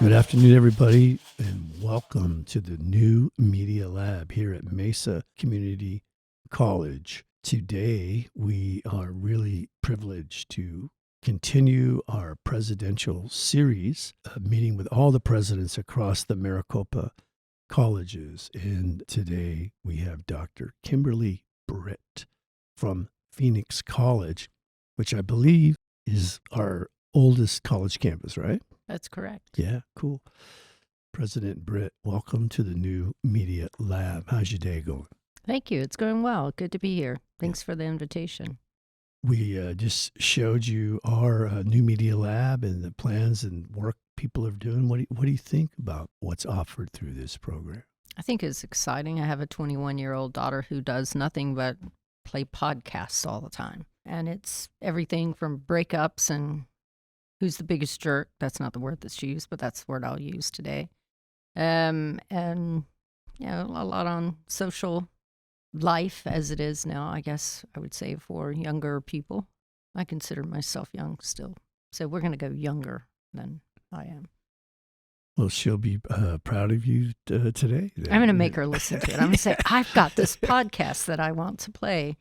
Good afternoon, everybody, and welcome to the New Media Lab here at Mesa Community College. Today, we are really privileged to continue our presidential series, meeting with all the presidents across the Maricopa colleges. And today, we have Dr. Kimberly Britt from Phoenix College, which I believe is our oldest college campus, right? That's correct. Yeah, cool. President Britt, welcome to the New Media Lab. How's your day going? Thank you. It's going well. Good to be here. Thanks for the invitation. We just showed you our New Media Lab and the plans and work people are doing. What do you think about what's offered through this program? I think it's exciting. I have a 21-year-old daughter who does nothing but play podcasts all the time. And it's everything from breakups and who's the biggest jerk. That's not the word that's used, but that's the word I'll use today. And, you know, a lot on social life as it is now, I guess I would say, for younger people. I consider myself young still. So we're going to go younger than I am. Well, she'll be proud of you today. I'm going to make her listen to it. I'm going to say, I've got this podcast that I want to play.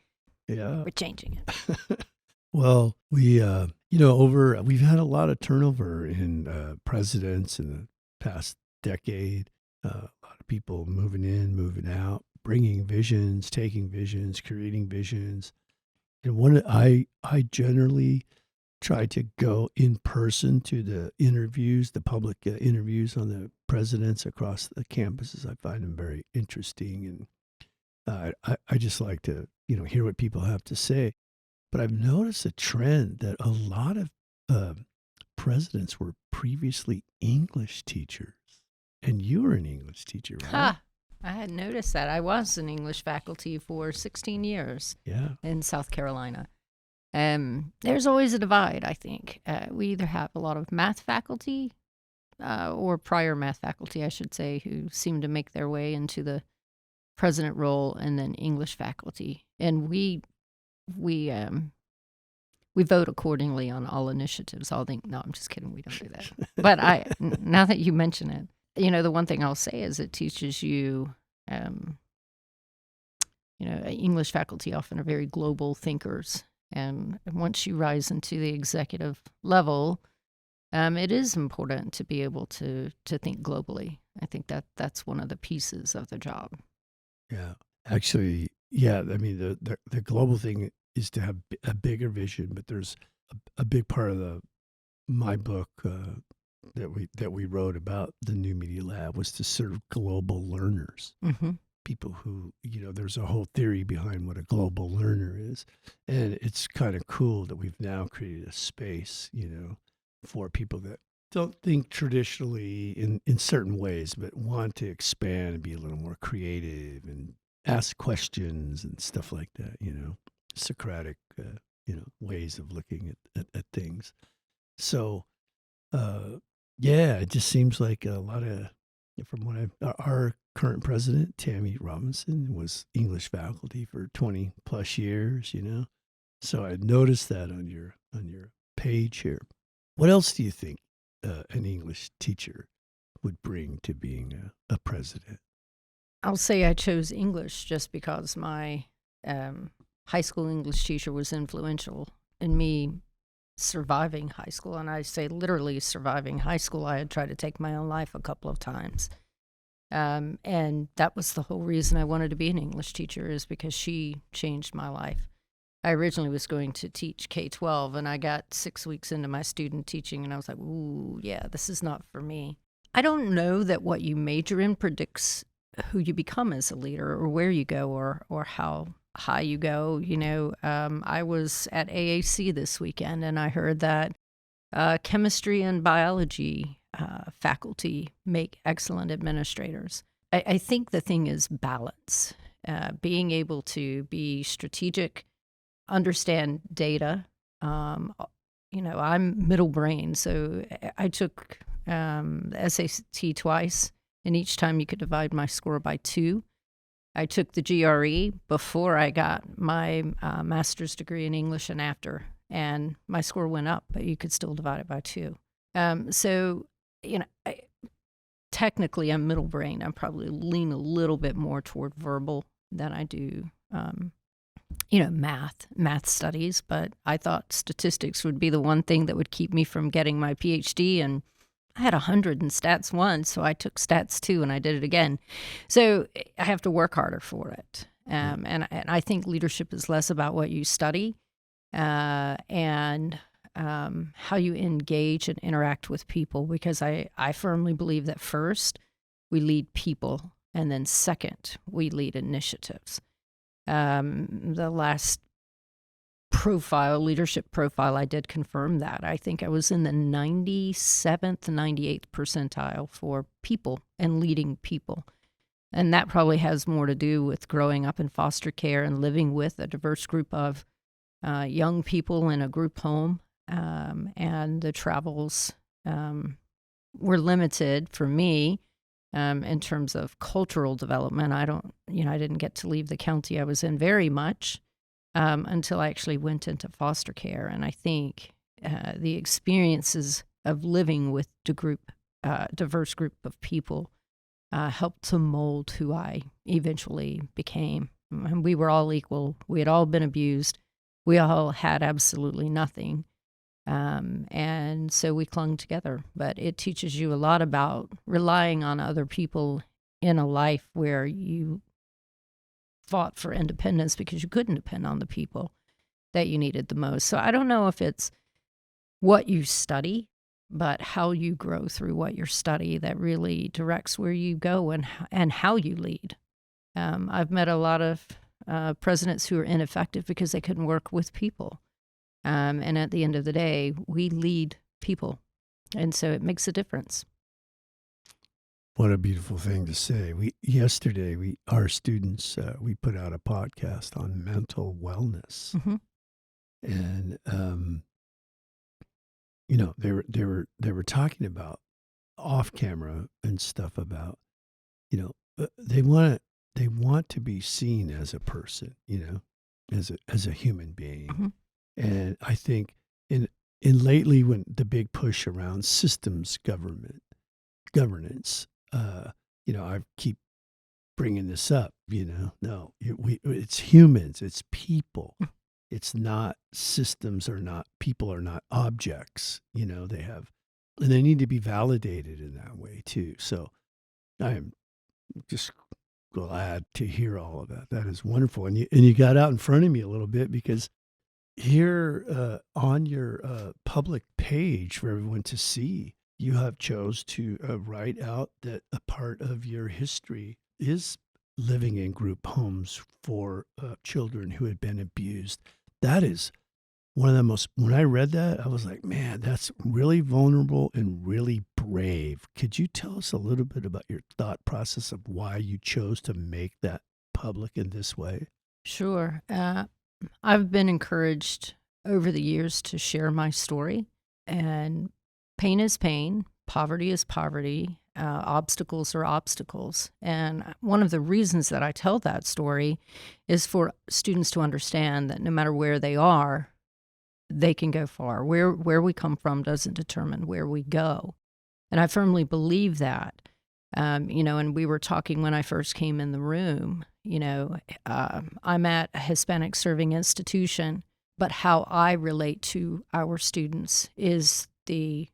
Yeah. We're changing it. Well, we've had a lot of turnover in presidents in the past decade. A lot of people moving in, moving out, bringing visions, taking visions, creating visions. And I generally try to go in person to the interviews, the public interviews on the presidents across the campuses. I find them very interesting, and I just like to hear what people have to say. But I've noticed a trend that a lot of presidents were previously English teachers. And you were an English teacher, right? Ha! I had noticed that. I was an English faculty for 16 years in South Carolina. There's always a divide, I think. We either have a lot of math faculty or prior math faculty, I should say, who seem to make their way into the president role, and then English faculty. And we vote accordingly on all initiatives. No, I'm just kidding. We don't do that. But now that you mention it, the one thing I'll say is it teaches you, English faculty often are very global thinkers. And once you rise into the executive level, it is important to be able to think globally. I think that's one of the pieces of the job. Yeah. Actually, yeah. I mean, the global thing is to have a bigger vision, but there's a big part of my book that we wrote about the New Media Lab was to serve global learners, people who there's a whole theory behind what a global learner is, and it's kind of cool that we've now created a space, for people that don't think traditionally in certain ways, but want to expand and be a little more creative and ask questions and stuff like that, Socratic, ways of looking at things. So, it just seems like a lot of, from our current president, Tammy Robinson, was English faculty for 20 plus years, So I noticed that on your page here. What else do you think an English teacher would bring to being a president? I'll say I chose English just because my high school English teacher was influential in me surviving high school. And I say literally surviving high school. I had tried to take my own life a couple of times. And that was the whole reason I wanted to be an English teacher, is because she changed my life. I originally was going to teach K-12, and I got 6 weeks into my student teaching, and I was like, ooh, yeah, this is not for me. I don't know that what you major in predicts who you become as a leader, or where you go, or how high you go. I was at AAC this weekend, and I heard that chemistry and biology faculty make excellent administrators. I think the thing is balance, being able to be strategic, understand data. I'm middle brain, so I took the SAT twice, and each time you could divide my score by 2. I took the GRE before I got my master's degree in English and after, and my score went up, but you could still divide it by 2. So technically I'm middle brain. I probably lean a little bit more toward verbal than I do, math studies. But I thought statistics would be the one thing that would keep me from getting my PhD. And I had 100 in Stats 1, so I took Stats 2 and I did it again. So I have to work harder for it. And I think leadership is less about what you study and how you engage and interact with people, because I firmly believe that first we lead people, and then second we lead initiatives. The last leadership profile I did confirm that. I think I was in the 97th, 98th percentile for people and leading people. And that probably has more to do with growing up in foster care and living with a diverse group of young people in a group home. And the travels were limited for me in terms of cultural development. I didn't get to leave the county I was in very much until I actually went into foster care. And I think the experiences of living with diverse group of people helped to mold who I eventually became. And we were all equal. We had all been abused. We all had absolutely nothing. And so we clung together. But it teaches you a lot about relying on other people in a life where you fought for independence because you couldn't depend on the people that you needed the most. So I don't know if it's what you study, but how you grow through what you study that really directs where you go and how you lead. I've met a lot of presidents who are ineffective because they couldn't work with people. And at the end of the day, we lead people. And so it makes a difference. What a beautiful thing to say. Yesterday, our students, we put out a podcast on mental wellness. Mm-hmm. And, they were talking about off camera and stuff about, they want to be seen as a person, as a human being. Mm-hmm. And I think in lately, when the big push around systems governance, I keep bringing this up, no, it's humans, it's people. It's not systems people are not objects, and they need to be validated in that way too. So I am just glad to hear all of that. That is wonderful. And you got out in front of me a little bit, because here on your public page for everyone to see, you have chose to write out that a part of your history is living in group homes for children who had been abused. That is one of the most, when I read that, I was like, man, that's really vulnerable and really brave. Could you tell us a little bit about your thought process of why you chose to make that public in this way? Sure. I've been encouraged over the years to share my story, and pain is pain, poverty is poverty, obstacles are obstacles. And one of the reasons that I tell that story is for students to understand that no matter where they are, they can go far. Where we come from doesn't determine where we go. And I firmly believe that. And we were talking when I first came in the room, I'm at a Hispanic serving institution, but how I relate to our students is the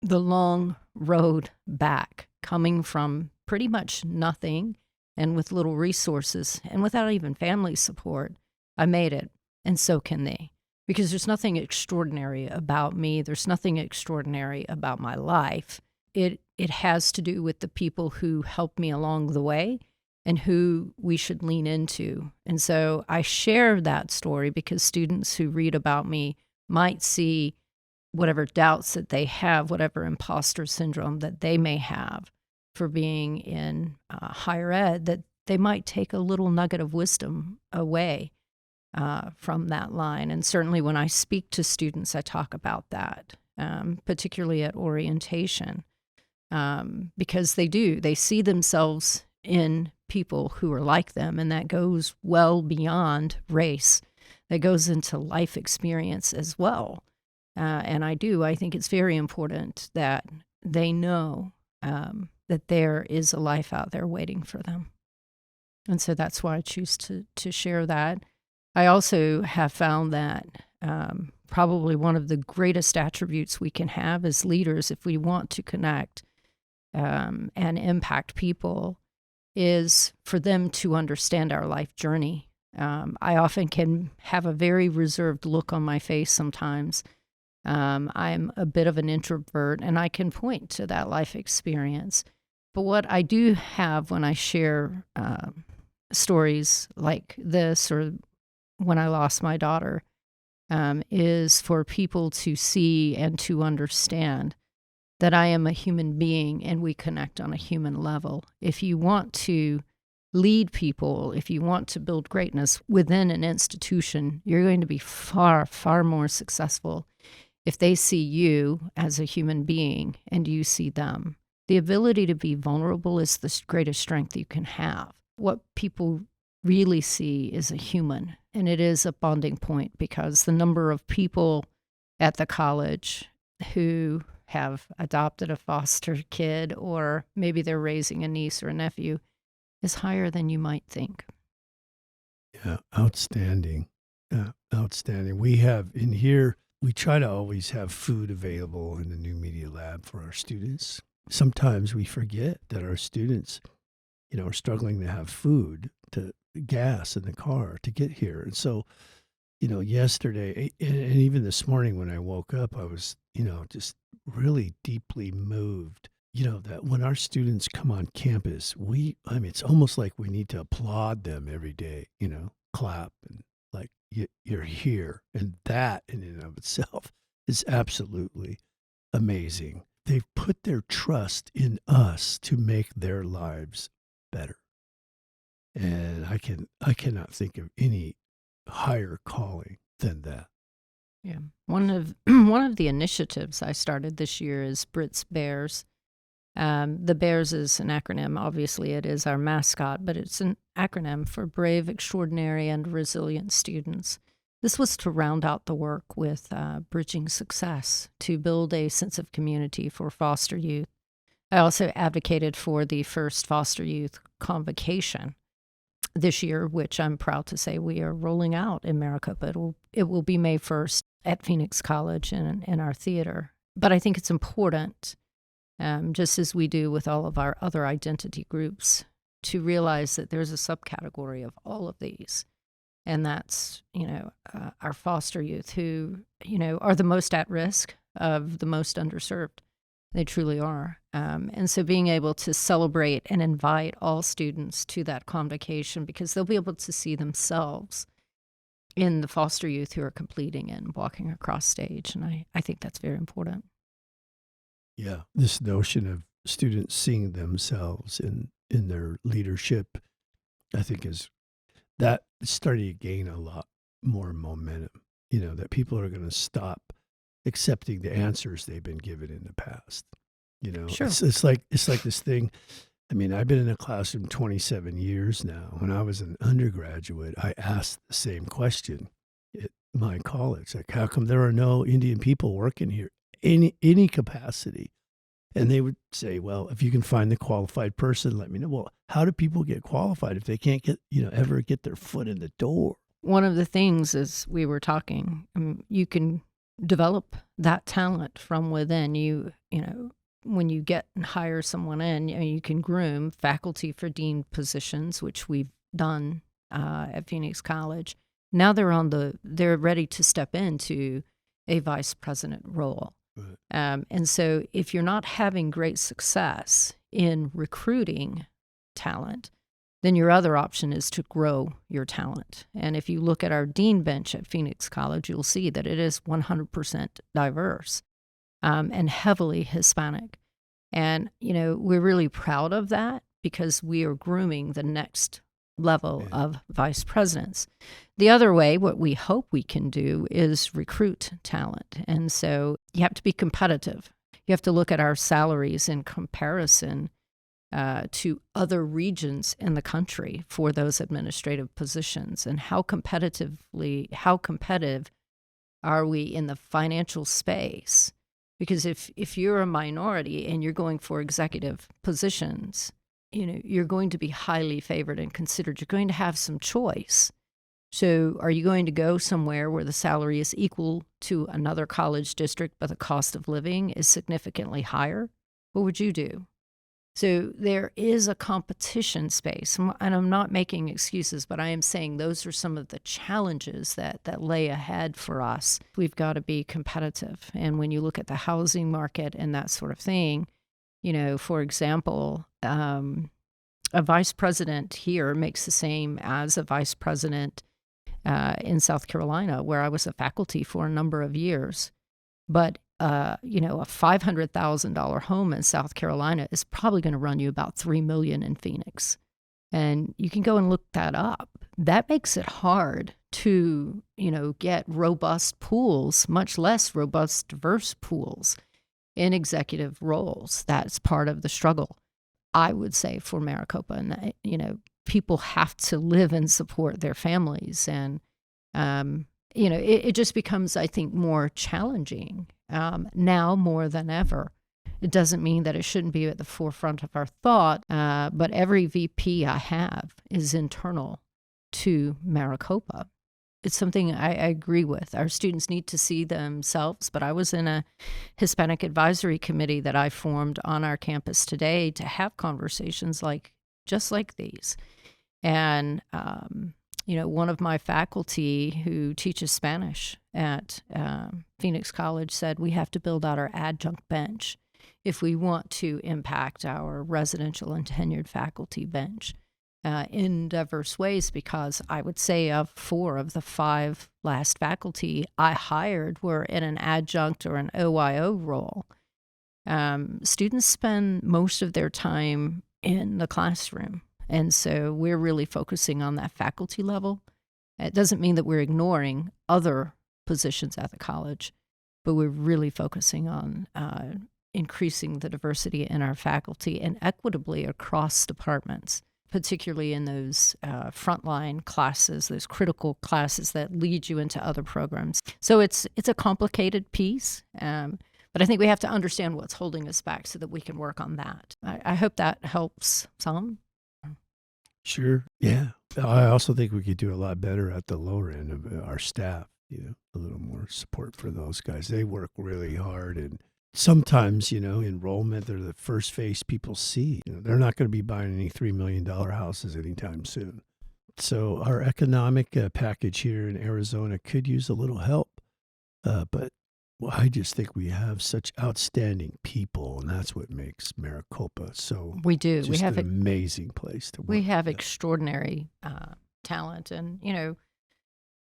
long road back, coming from pretty much nothing and with little resources and without even family support. I made it, and so can they. Because there's nothing extraordinary about me. There's nothing extraordinary about my life. It has to do with the people who helped me along the way and who we should lean into. And so I share that story because students who read about me might see whatever doubts that they have, whatever imposter syndrome that they may have for being in higher ed, that they might take a little nugget of wisdom away from that line. And certainly when I speak to students, I talk about that, particularly at orientation, because they see themselves in people who are like them, and that goes well beyond race. That goes into life experience as well. And I think it's very important that they know that there is a life out there waiting for them. And so that's why I choose to share that. I also have found that probably one of the greatest attributes we can have as leaders, if we want to connect and impact people, is for them to understand our life journey. I often can have a very reserved look on my face sometimes. I'm a bit of an introvert, and I can point to that life experience. But what I do have when I share stories like this, or when I lost my daughter, is for people to see and to understand that I am a human being and we connect on a human level. If you want to lead people, if you want to build greatness within an institution, you're going to be far, far more successful if they see you as a human being and you see them. The ability to be vulnerable is the greatest strength you can have. What people really see is a human, and it is a bonding point, because the number of people at the college who have adopted a foster kid, or maybe they're raising a niece or a nephew, is higher than you might think. Yeah, outstanding. Outstanding. We have in here, we try to always have food available in the New Media Lab for our students. Sometimes we forget that our students, are struggling to have food, to gas in the car to get here. And so, yesterday and even this morning when I woke up, I was, just really deeply moved, that when our students come on campus, it's almost like we need to applaud them every day, clap and like, you're here. And that in and of itself is absolutely amazing. They've put their trust in us to make their lives better. And I cannot think of any higher calling than that. Yeah. One of the initiatives I started this year is Britts Bears. The Bears is an acronym. Obviously, it is our mascot, but it's an acronym for Brave, Extraordinary, and Resilient Students. This was to round out the work with Bridging Success, to build a sense of community for foster youth. I also advocated for the first foster youth convocation this year, which I'm proud to say we are rolling out in Maricopa. It will be May 1st at Phoenix College and in our theater. But I think it's important, just as we do with all of our other identity groups, to realize that there's a subcategory of all of these. And that's, our foster youth who, are the most at risk of the most underserved. They truly are. And so being able to celebrate and invite all students to that convocation, because they'll be able to see themselves in the foster youth who are completing and walking across stage. And I think that's very important. Yeah. This notion of students seeing themselves in their leadership, I think is that starting to gain a lot more momentum, that people are going to stop accepting the answers they've been given in the past. Sure. It's like this thing. I mean, I've been in a classroom 27 years now. When I was an undergraduate, I asked the same question at my college, like, how come there are no Indian people working here, any capacity? And they would say, well, if you can find the qualified person, let me know. Well, how do people get qualified if they can't get, ever get their foot in the door? One of the things, as we were talking, you can develop that talent from within. When you get and hire someone in, you can groom faculty for dean positions, which we've done at Phoenix College. Now they're ready to step into a vice president role. Right. And so if you're not having great success in recruiting talent, then your other option is to grow your talent. And if you look at our dean bench at Phoenix College, you'll see that it is 100% diverse and heavily Hispanic. And, we're really proud of that, because we are grooming the next level of vice presidents. The other way, what we hope we can do is recruit talent. And so you have to be competitive. You have to look at our salaries in comparison to other regions in the country for those administrative positions, and how competitive are we in the financial space Because if you're a minority and you're going for executive positions, you're going to be highly favored and considered. You're going to have some choice. So are you going to go somewhere where the salary is equal to another college district, but the cost of living is significantly higher? What would you do? So there is a competition space, and I'm not making excuses, but I am saying those are some of the challenges that lay ahead for us. We've got to be competitive. And when you look at the housing market and that sort of thing, for example, a vice president here makes the same as a vice president in South Carolina, where I was a faculty for a number of years. But a $500,000 home in South Carolina is probably going to run you about $3 million in Phoenix. And you can go and look that up. That makes it hard to, get robust pools, much less robust, diverse pools in executive roles. That's part of the struggle, I would say, for Maricopa. And, people have to live and support their families. And, it just becomes, I think, more challenging now more than ever. It doesn't mean that it shouldn't be at the forefront of our thought, but every VP I have is internal to Maricopa. It's something I agree with. Our students need to see themselves, but I was in a Hispanic advisory committee that I formed on our campus today to have conversations just like these. And, one of my faculty who teaches Spanish at Phoenix College said we have to build out our adjunct bench if we want to impact our residential and tenured faculty bench in diverse ways, because I would say of 4 of the 5 last faculty I hired were in an adjunct or an OIO role. Students spend most of their time in the classroom. And so we're really focusing on that faculty level. It doesn't mean that we're ignoring other positions at the college, but we're really focusing on increasing the diversity in our faculty and equitably across departments, particularly in those frontline classes, those critical classes that lead you into other programs. So it's a complicated piece, but I think we have to understand what's holding us back so that we can work on that. I hope that helps some. Sure. Yeah. I also think we could do a lot better at the lower end of our staff, a little more support for those guys. They work really hard, and sometimes, enrollment, they're the first face people see. They're not going to be buying any $3 million houses anytime soon. So our economic package here in Arizona could use a little help. But I just think we have such outstanding people, and that's what makes Maricopa so we do. just We have an amazing place to work. We have extraordinary talent, and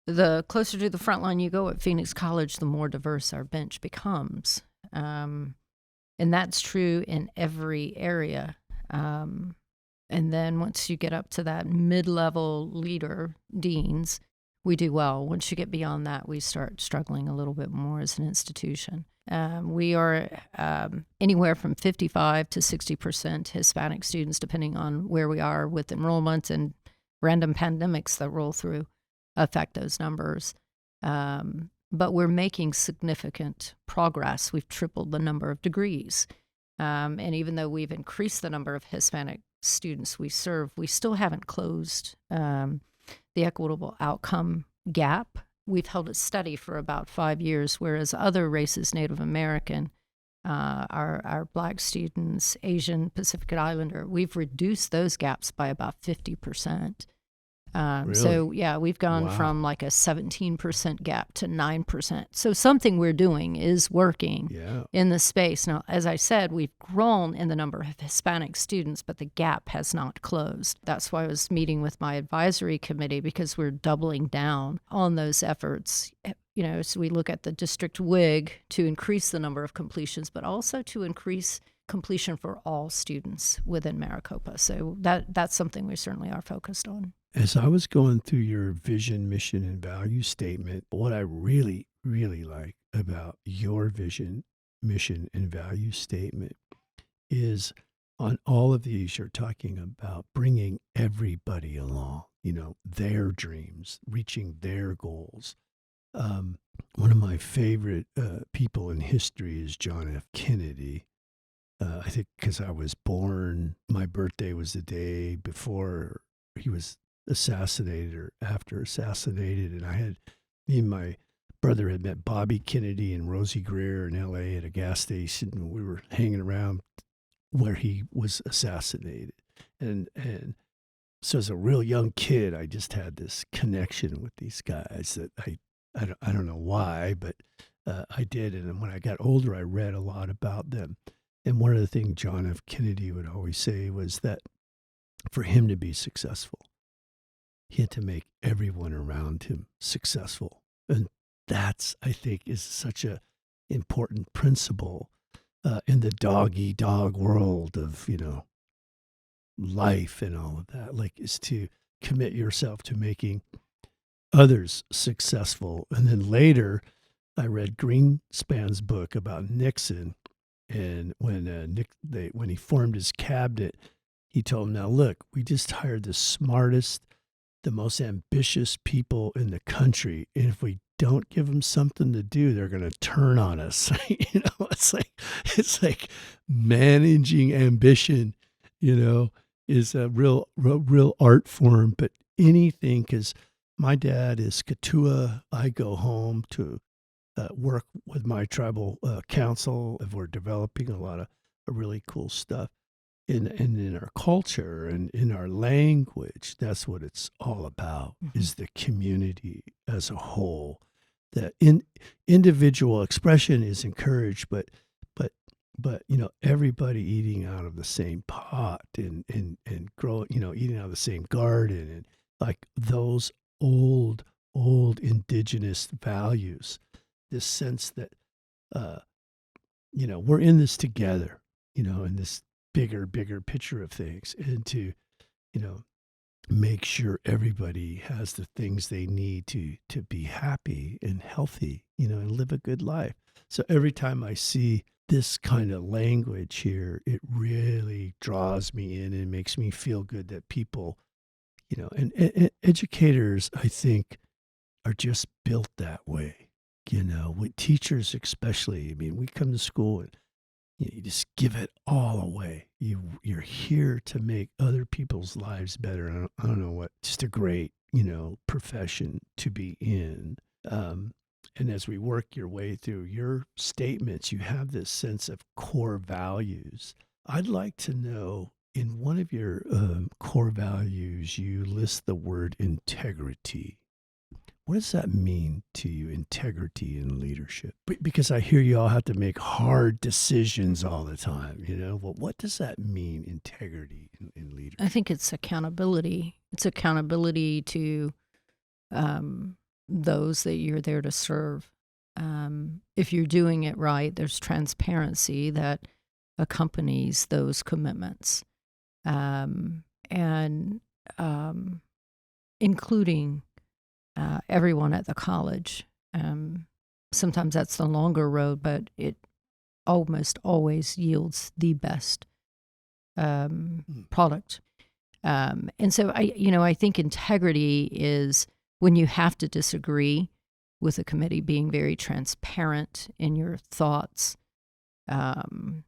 the closer to the front line you go at Phoenix College, the more diverse our bench becomes, and that's true in every area. And then once you get up to that mid-level leader, deans, we do well. Once you get beyond that, we start struggling a little bit more as an institution. We are anywhere from 55 to 60% Hispanic students, depending on where we are with enrollment, and random pandemics that roll through affect those numbers. But we're making significant progress. We've tripled the number of degrees. And even though we've increased the number of Hispanic students we serve, we still haven't closed the equitable outcome gap. We've held it steady for about 5 years, whereas other races, Native American, our Black students, Asian, Pacific Islander, we've reduced those gaps by about 50%. Really? So, yeah, we've gone from like a 17% gap to 9%. So something we're doing is working in the space. Now, as I said, we've grown in the number of Hispanic students, but the gap has not closed. That's why I was meeting with my advisory committee, because we're doubling down on those efforts. So we look at the district WIG to increase the number of completions, but also to increase completion for all students within Maricopa. So that's something we certainly are focused on. As I was going through your vision, mission, and value statement, what I really, really like about your vision, mission, and value statement is on all of these, you're talking about bringing everybody along, their dreams, reaching their goals. One of my favorite people in history is John F. Kennedy. I think because I was born, my birthday was the day before he was assassinated or after assassinated. And me and my brother had met Bobby Kennedy and Rosie Greer in LA at a gas station. And we were hanging around where he was assassinated. And so as a real young kid, I just had this connection with these guys that I don't know why, but I did. And then when I got older, I read a lot about them. And one of the things John F. Kennedy would always say was that for him to be successful, he had to make everyone around him successful. And that's, I think, is such a important principle in the dog-eat-dog world of, life and all of that, like, is to commit yourself to making others successful. And then later, I read Greenspan's book about Nixon, and when he formed his cabinet, he told him, "Now look, we just hired the smartest, the most ambitious people in the country, and if we don't give them something to do, they're going to turn on us." It's like managing ambition, is a real art form. But anything, because my dad is Katua, I go home to work with my tribal council, and we're developing a lot of really cool stuff in our culture and in our language. That's what it's all about, is the community as a whole. That individual expression is encouraged, but everybody eating out of the same pot and growing, eating out of the same garden, and like those old indigenous values, this sense that we're in this together, in this bigger picture of things, and to make sure everybody has the things they need to be happy and healthy, and live a good life. So every time I see this kind of language here, it really draws me in and makes me feel good that people, and educators, I think, are just built that way. With teachers especially. I mean, we come to school and you just give it all away. You're here to make other people's lives better. And I don't know what, just a great, profession to be in. And as we work your way through your statements, you have this sense of core values. I'd like to know, in one of your core values, you list the word integrity. What does that mean to you, integrity in leadership? Because I hear you all have to make hard decisions all the time, Well, what does that mean, integrity in leadership? I think it's accountability. It's accountability to those that you're there to serve. If you're doing it right, there's transparency that accompanies those commitments, and including everyone at the college. Sometimes that's the longer road, but it almost always yields the best product. And so I think integrity is when you have to disagree with a committee, being very transparent in your thoughts, and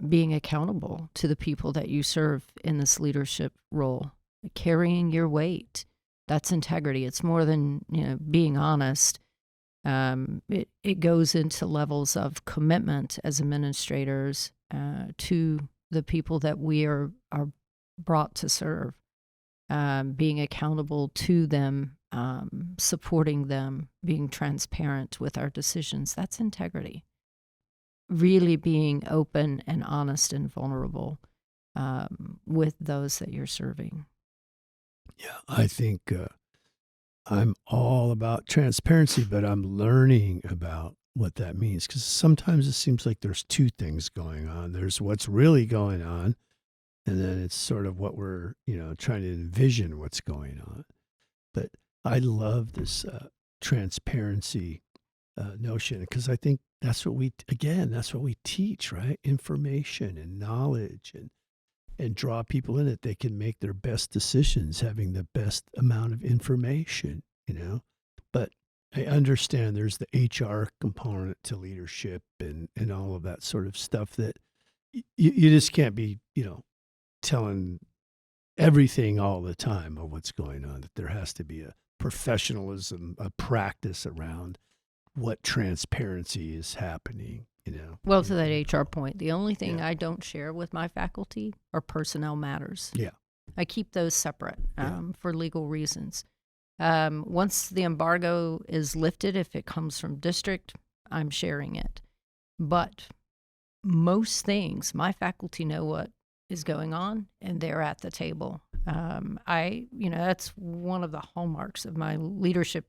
being accountable to the people that you serve in this leadership role, carrying your weight. That's integrity. It's more than being honest. It goes into levels of commitment as administrators to the people that we are brought to serve, being accountable to them, supporting them, being transparent with our decisions. That's integrity. Really being open and honest and vulnerable with those that you're serving. Yeah, I think I'm all about transparency, but I'm learning about what that means, because sometimes it seems like there's two things going on. There's what's really going on, and then it's sort of what we're, trying to envision what's going on. But I love this transparency notion, because I think that's what we teach, right? Information and knowledge, and draw people in that they can make their best decisions having the best amount of information, But I understand there's the HR component to leadership and all of that sort of stuff that you just can't be, telling everything all the time of what's going on, that there has to be a professionalism, a practice around what transparency is happening. Well, to that HR point, the only thing Yeah. I don't share with my faculty are personnel matters. Yeah. I keep those separate Yeah. for legal reasons. Once the embargo is lifted, if it comes from district, I'm sharing it. But most things, my faculty know what is going on, and they're at the table. That's one of the hallmarks of my leadership.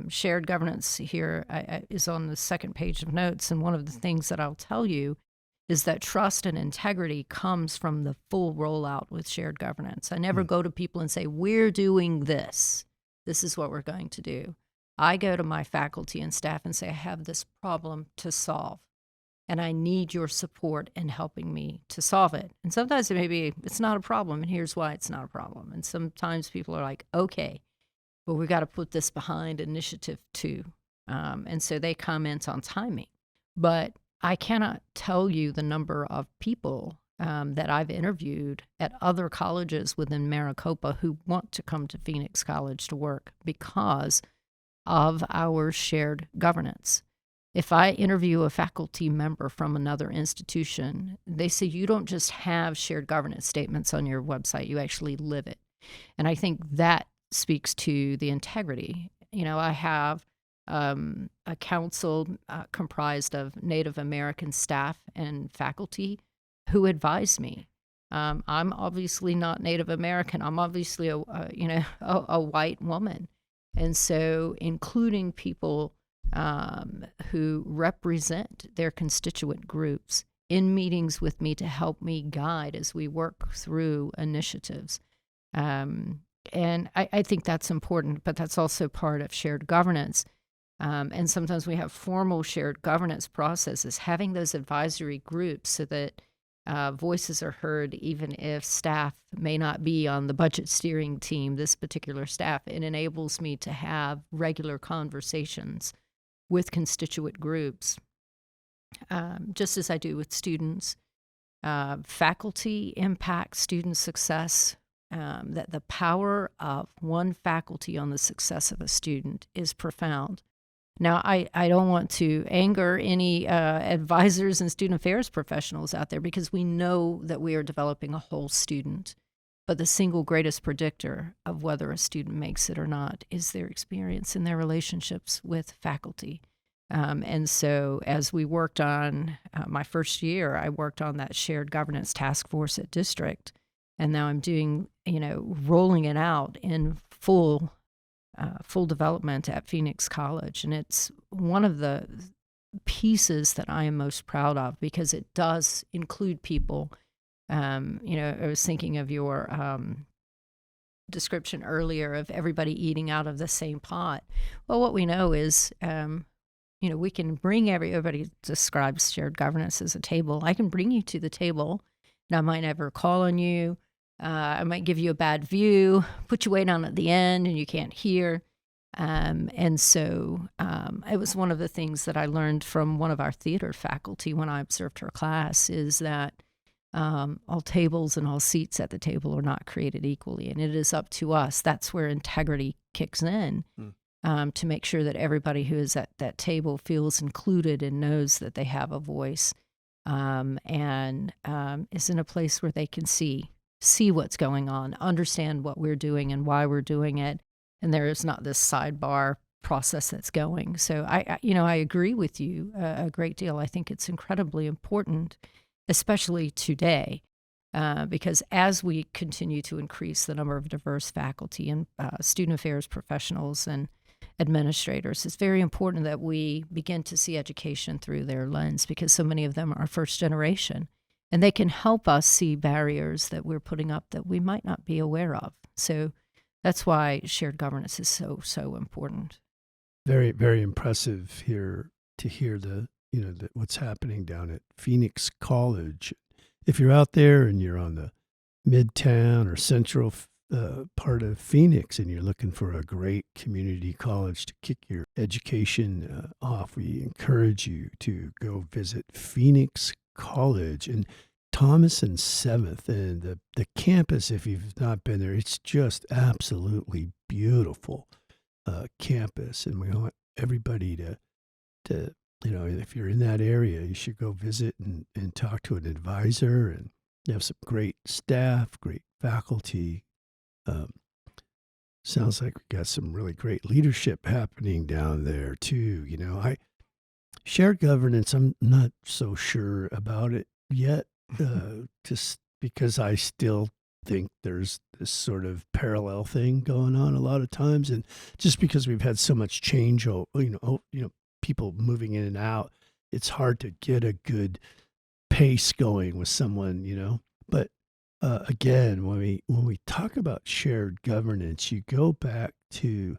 Shared governance here is on the second page of notes, and one of the things that I'll tell you is that trust and integrity comes from the full rollout with shared governance. I never go to people and say, we're doing this. This is what we're going to do. I go to my faculty and staff and say, I have this problem to solve, and I need your support in helping me to solve it. And sometimes it's not a problem, and here's why it's not a problem. And sometimes people are like, okay, but we got to put this behind initiative 2. And so they comment on timing. But I cannot tell you the number of people that I've interviewed at other colleges within Maricopa who want to come to Phoenix College to work because of our shared governance. If I interview a faculty member from another institution, they say, you don't just have shared governance statements on your website, you actually live it. And I think that speaks to the integrity. I have a council comprised of Native American staff and faculty who advise me. I'm obviously not Native American. I'm obviously a white woman. And so including people who represent their constituent groups in meetings with me to help me guide as we work through initiatives. And I think that's important, but that's also part of shared governance. And sometimes we have formal shared governance processes, having those advisory groups so that voices are heard, even if staff may not be on the budget steering team, this particular staff. It enables me to have regular conversations with constituent groups, just as I do with students. Faculty impact student success. That the power of one faculty on the success of a student is profound. Now, I don't want to anger any advisors and student affairs professionals out there because we know that we are developing a whole student. But the single greatest predictor of whether a student makes it or not is their experience and their relationships with faculty. And so as we worked on my first year, I worked on that shared governance task force at district. And now I'm doing, rolling it out in full development at Phoenix College. And it's one of the pieces that I am most proud of because it does include people. I was thinking of your description earlier of everybody eating out of the same pot. Well, what we know is, we can bring everybody describes shared governance as a table. I can bring you to the table. And I might never call on you. I might give you a bad view, put you way down at the end and you can't hear. And so it was one of the things that I learned from one of our theater faculty when I observed her class is that all tables and all seats at the table are not created equally. And it is up to us. That's where integrity kicks in to make sure that everybody who is at that table feels included and knows that they have a voice and is in a place where they can see what's going on, understand what we're doing and why we're doing it. And there is not this sidebar process that's going. So I agree with you a great deal. I think it's incredibly important, especially today, because as we continue to increase the number of diverse faculty and student affairs professionals and administrators, it's very important that we begin to see education through their lens because so many of them are first generation. And they can help us see barriers that we're putting up that we might not be aware of. So that's why shared governance is so, so important. Very, very impressive here to hear what's happening down at Phoenix College. If you're out there and you're on the Midtown or Central part of Phoenix and you're looking for a great community college to kick your education off, we encourage you to go visit Phoenix College in Thomas and 7th. And the campus, if you've not been there, it's just absolutely beautiful campus. And we want everybody to, if you're in that area, you should go visit and talk to an advisor. And they have some great staff, great faculty. Sounds like we got some really great leadership happening down there too. Shared governance, I'm not so sure about it yet, just because I still think there's this sort of parallel thing going on a lot of times, and just because we've had so much change, people moving in and out, it's hard to get a good pace going with someone. But again, when we talk about shared governance, you go back to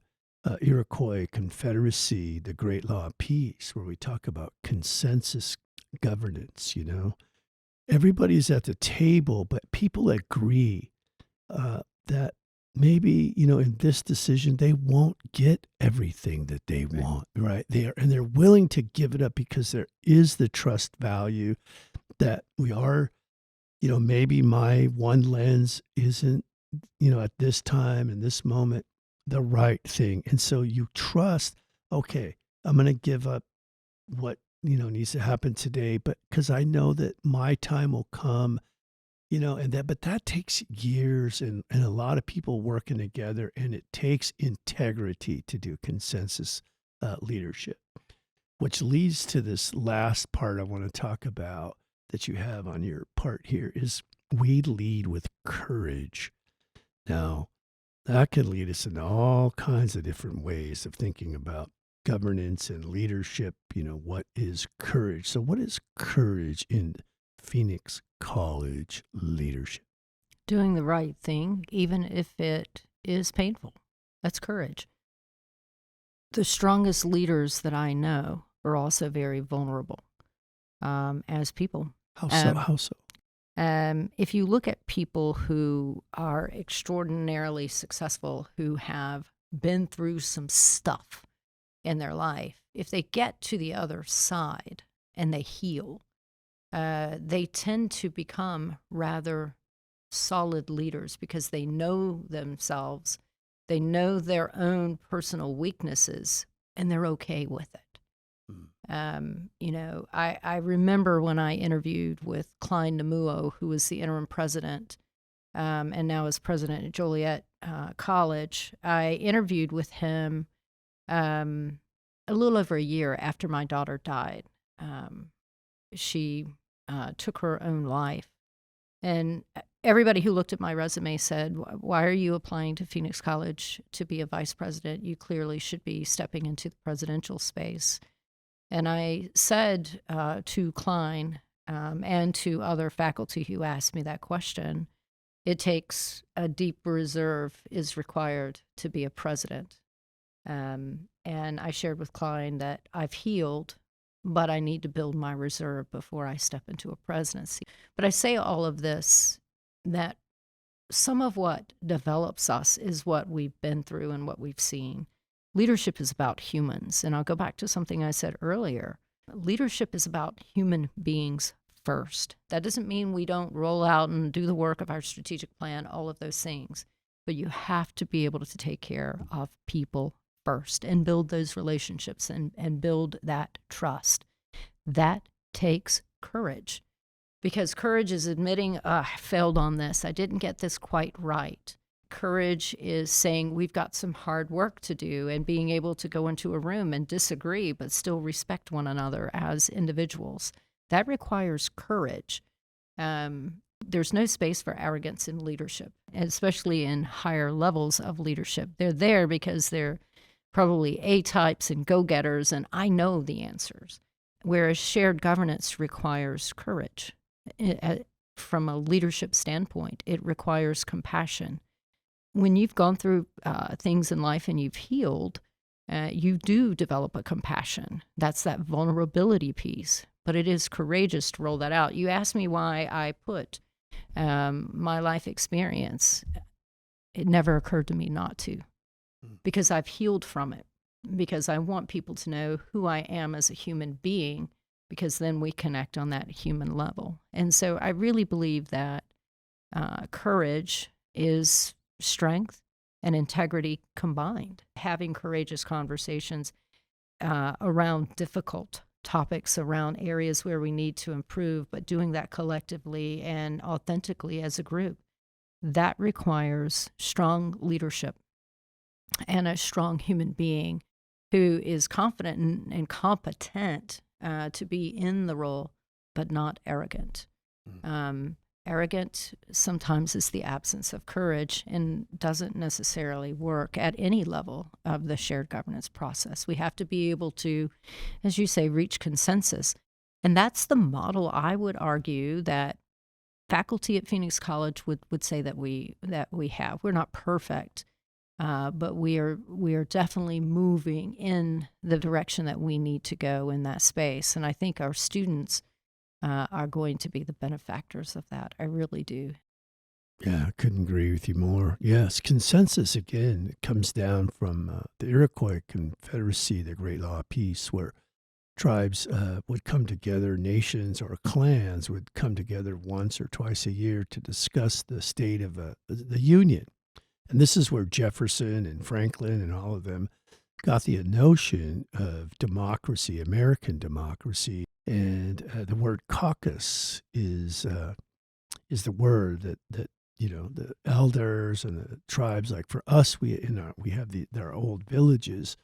Iroquois Confederacy, the Great Law of Peace, where we talk about consensus governance. Everybody's at the table, but people agree that maybe in this decision they won't get everything that they want, right? They're willing to give it up because there is the trust value that we are. Maybe my one lens isn't, at this time and this moment, the right thing. And so you trust, okay, I'm going to give up what, needs to happen today, but because I know that my time will come, but that takes years and a lot of people working together, and it takes integrity to do consensus leadership, which leads to this last part I want to talk about that you have on your part here is we lead with courage. Now, that could lead us in all kinds of different ways of thinking about governance and leadership. What is courage? So what is courage in Phoenix College leadership? Doing the right thing, even if it is painful. That's courage. The strongest leaders that I know are also very vulnerable as people. How so? If you look at people who are extraordinarily successful, who have been through some stuff in their life, if they get to the other side and they heal, they tend to become rather solid leaders because they know themselves, they know their own personal weaknesses, and they're okay with it. I remember when I interviewed with Klein Namuo, who was the interim president and now is president at Joliet College. I interviewed with him a little over a year after my daughter died. She took her own life. And everybody who looked at my resume said, why are you applying to Phoenix College to be a vice president? You clearly should be stepping into the presidential space. And I said to Klein and to other faculty who asked me that question, it takes a deep reserve is required to be a president. And I shared with Klein that I've healed, but I need to build my reserve before I step into a presidency. But I say all of this, that some of what develops us is what we've been through and what we've seen. Leadership is about humans. And I'll go back to something I said earlier. Leadership is about human beings first. That doesn't mean we don't roll out and do the work of our strategic plan, all of those things. But you have to be able to take care of people first and build those relationships and build that trust. That takes courage. Because courage is admitting, I failed on this. I didn't get this quite right. Courage is saying we've got some hard work to do and being able to go into a room and disagree but still respect one another as individuals. That requires courage. There's no space for arrogance in leadership, especially in higher levels of leadership. They're there because they're probably A-types and go-getters, and I know the answers. Whereas shared governance requires courage. From a leadership standpoint, it requires compassion. When you've gone through things in life and you've healed, you do develop a compassion. That's that vulnerability piece. But it is courageous to roll that out. You asked me why I put my life experience. it never occurred to me not to, because I've healed from it, because I want people to know who I am as a human being, because then we connect on that human level. And so I really believe that courage is strength and integrity combined. Having courageous conversations around difficult topics, around areas where we need to improve, but doing that collectively and authentically as a group, that requires strong leadership and a strong human being who is confident and competent to be in the role, but not arrogant. Arrogant sometimes is the absence of courage and doesn't necessarily work at any level of the shared governance process. We have to be able to, as you say, reach consensus. And that's the model I would argue that faculty at Phoenix College would say that we have. We're not perfect, but we are definitely moving in the direction that we need to go in that space. And I think our students are going to be the benefactors of that. I really do. Yeah, I couldn't agree with you more. Yes, consensus, again, it comes down from the Iroquois Confederacy, the Great Law of Peace, where tribes would come together, nations or clans would come together once or twice a year to discuss the state of the Union. And this is where Jefferson and Franklin and all of them got the notion of democracy, American democracy. And the word caucus is the word that the elders and the tribes, like for us, we have our old villages.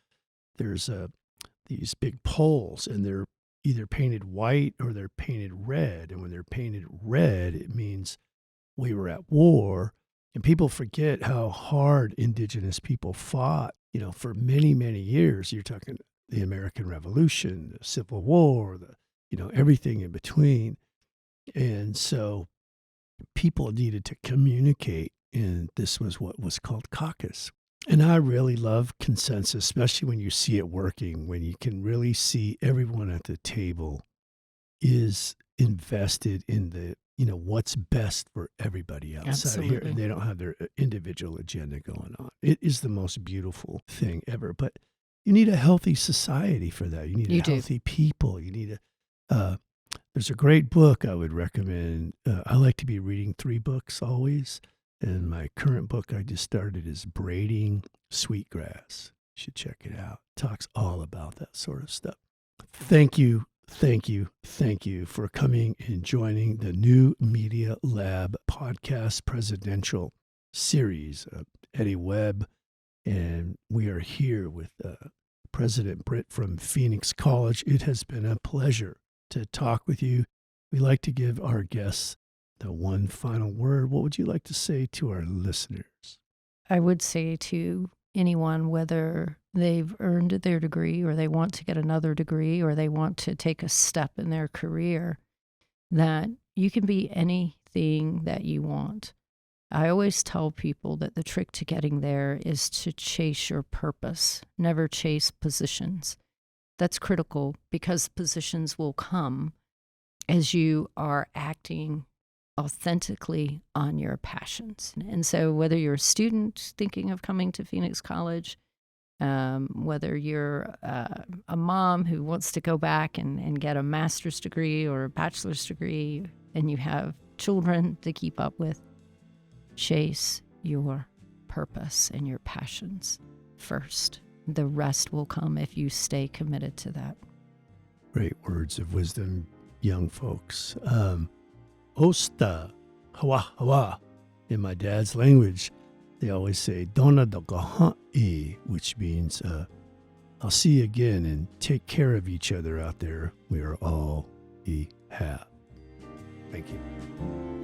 There's these big poles, and they're either painted white or they're painted red. And when they're painted red, it means we were at war. And people forget how hard indigenous people fought, for many, many years. You're talking the American Revolution, the Civil War, everything in between. And so people needed to communicate, and this was what was called caucus. And I really love consensus, especially when you see it working, when you can really see everyone at the table is invested in the, what's best for everybody outside here. And they don't have their individual agenda going on. It is the most beautiful thing ever. But you need a healthy society for that. You need healthy people. You need there's a great book I would recommend. I like to be reading 3 books always. And my current book I just started is Braiding Sweetgrass. You should check it out. It talks all about that sort of stuff. Thank you for coming and joining the New Media Lab podcast presidential series. Eddie Webb, and we are here with President Britt from Phoenix College. It has been a pleasure to talk with you. We like to give our guests the one final word. What would you like to say to our listeners? I would say to anyone, whether they've earned their degree or they want to get another degree or they want to take a step in their career, that you can be anything that you want. I always tell people that the trick to getting there is to chase your purpose, never chase positions. That's critical because positions will come as you are acting authentically on your passions. And so whether you're a student thinking of coming to Phoenix College, whether you're a mom who wants to go back and get a master's degree or a bachelor's degree, and you have children to keep up with, chase your purpose and your passions first. The rest will come if you stay committed to that. Great words of wisdom, young folks. Osta, hawa hawa. In my dad's language, they always say, Dona dogaha'i, which means, I'll see you again, and take care of each other out there. We are all we have. Thank you.